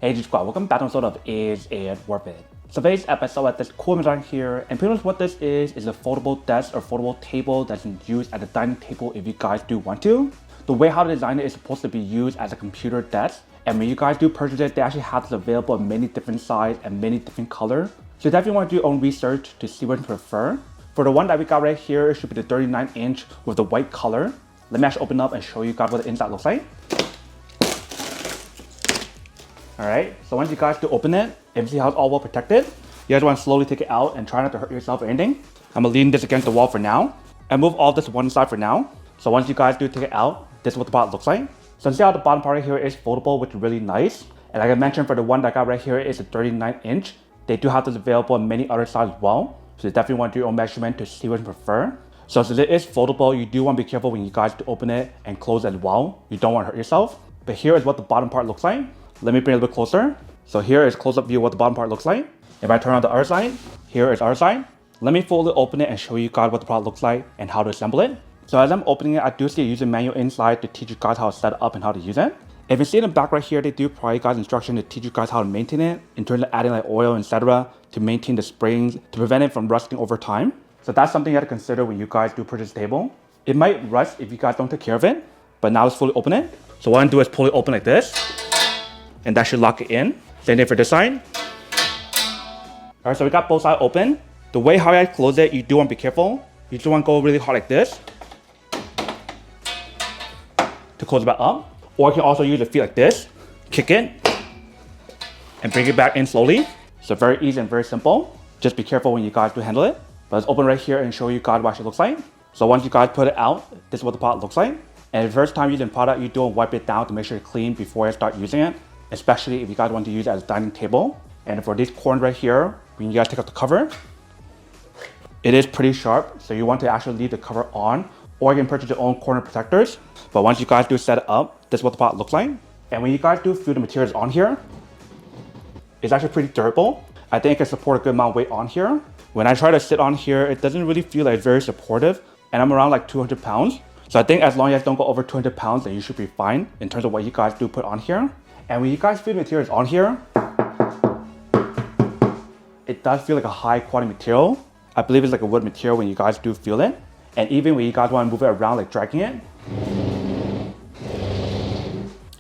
Hey squad, welcome back to an episode of Is It Worth It? So today's episode at this cool design here, and pretty much what this is a foldable desk or foldable table that's used at the dining table if you guys do want to. The way how to design it is supposed to be used as a computer desk, and when you guys do purchase it, they actually have this available in many different sizes and many different colors. So you definitely want to do your own research to see what you prefer. For the one that we got right here, it should be the 39-inch with the white color. Let me actually open up and show you guys what the inside looks like. Alright, so once you guys do open it, and you see how it's all well protected, you guys want to slowly take it out and try not to hurt yourself or anything. I'm going to lean this against the wall for now, and move all this to one side for now. So once you guys do take it out, this is what the bottom looks like. So see how the bottom part right here is foldable, which is really nice. And like I mentioned, for the one that I got right here is a 39-inch. They do have this available in many other sizes as well. So you definitely want to do your own measurement to see what you prefer. So since it is foldable, you do want to be careful when you guys do open it and close it as well. You don't want to hurt yourself. But here is what the bottom part looks like. Let me bring it a bit closer. So here is a close-up view of what the bottom part looks like. If I turn on the other side, here is our side. Let me fully open it and show you guys what the product looks like and how to assemble it. So as I'm opening it, I do see a user manual inside to teach you guys how to set it up and how to use it. If you see in the back right here, they do provide you guys instruction to teach you guys how to maintain it in terms of adding like oil, etc. to maintain the springs to prevent it from rusting over time. So that's something you have to consider when you guys do purchase the table. It might rust if you guys don't take care of it, but now let's fully open it. So what I'm going to do is pull it open like this, and that should lock it in. Same thing for this side. Alright, so we got both sides open. The way how I close it, you do want to be careful. You just want to go really hard like this to close it back up. Or you can also use the feet like this, kick it, and bring it back in slowly. So very easy and very simple. Just be careful when you guys do handle it. But let's open right here and show you guys what it looks like. So once you guys put it out, this is what the product looks like. And the first time using the product, you do wipe it down to make sure it's clean before you start using it. Especially if you guys want to use it as a dining table. And for these corners right here, when you guys take out the cover, it is pretty sharp, so you want to actually leave the cover on, or you can purchase your own corner protectors. But once you guys do set it up, this is what the pot looks like. And when you guys do feel the materials on here, it's actually pretty durable. I think it can support a good amount of weight on here. When I try to sit on here, it doesn't really feel like very supportive, and I'm around like 200 pounds. So I think as long as you guys don't go over 200 pounds, then you should be fine in terms of what you guys do put on here. And when you guys feel the materials on here, it does feel like a high quality material. I believe it's like a wood material when you guys do feel it. And even when you guys want to move it around, like dragging it,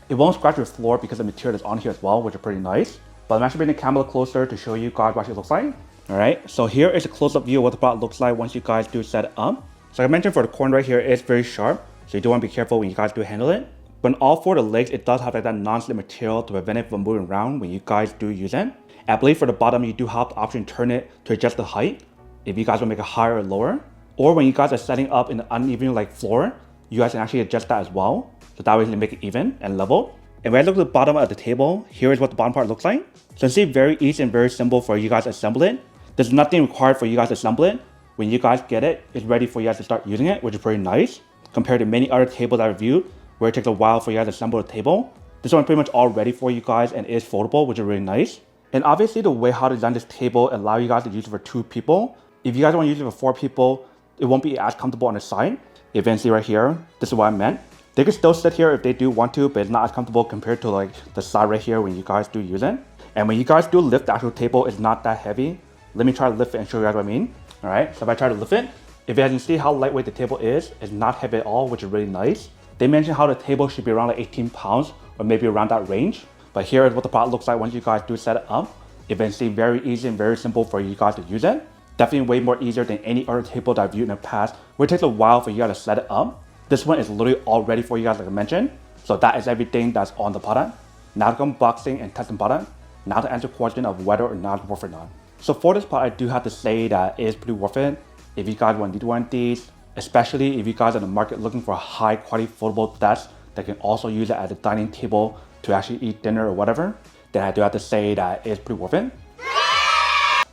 it won't scratch your floor because the material is on here as well, which is pretty nice. But I'm actually bringing the camera closer to show you guys what it looks like. Alright, so here is a close-up view of what the product looks like once you guys do set it up. So like I mentioned, for the corner right here, it's very sharp. So you do want to be careful when you guys do handle it. But on all four of the legs, it does have like that non-slip material to prevent it from moving around when you guys do use it. I believe for the bottom, you do have the option to turn it to adjust the height if you guys want to make it higher or lower. Or when you guys are setting up in an uneven like floor, you guys can actually adjust that as well. So that way you can make it even and level. And when I look at the bottom of the table, here is what the bottom part looks like. So it's very easy and very simple for you guys to assemble it. There's nothing required for you guys to assemble it. When you guys get it, it's ready for you guys to start using it, which is pretty nice compared to many other tables I reviewed where it takes a while for you guys to assemble the table. This one pretty much all ready for you guys and is foldable, which is really nice. And obviously the way how to design this table allow you guys to use it for 2 people. If you guys want to use it for 4 people, it won't be as comfortable on the side. If you can see right here, this is what I meant. They can still sit here if they do want to, but it's not as comfortable compared to like the side right here when you guys do use it. And when you guys do lift the actual table, it's not that heavy. Let me try to lift it and show you guys what I mean. Alright, so if I try to lift it, if you guys can see how lightweight the table is, it's not heavy at all, which is really nice. They mentioned how the table should be around like 18 pounds or maybe around that range. But here is what the product looks like once you guys do set it up. Eventually very easy and very simple for you guys to use it. Definitely way more easier than any other table that I've viewed in the past, where it takes a while for you guys to set it up. This one is literally all ready for you guys like I mentioned. So that is everything that's on the product. Now to go unboxing and testing product. Now to answer the question of whether or not it's worth it or not. So for this product, I do have to say that it is pretty worth it. If you guys want to do one of these, especially if you guys are in the market looking for a high quality foldable desk that can also use it as a dining table to actually eat dinner or whatever, then I do have to say that it's pretty worth it.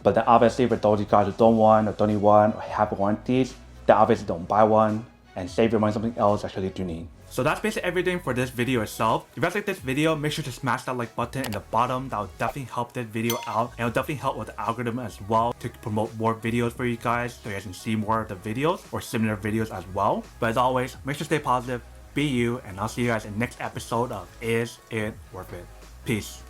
But then obviously for those of you guys who don't want or don't need one or have one of these, then obviously don't buy one and save your money on something else that you do need. So that's basically everything for this video itself. If you guys like this video, make sure to smash that like button in the bottom. That will definitely help this video out, and it will definitely help with the algorithm as well to promote more videos for you guys so you guys can see more of the videos or similar videos as well. But as always, make sure to stay positive, be you, and I'll see you guys in the next episode of Is It Worth It? Peace.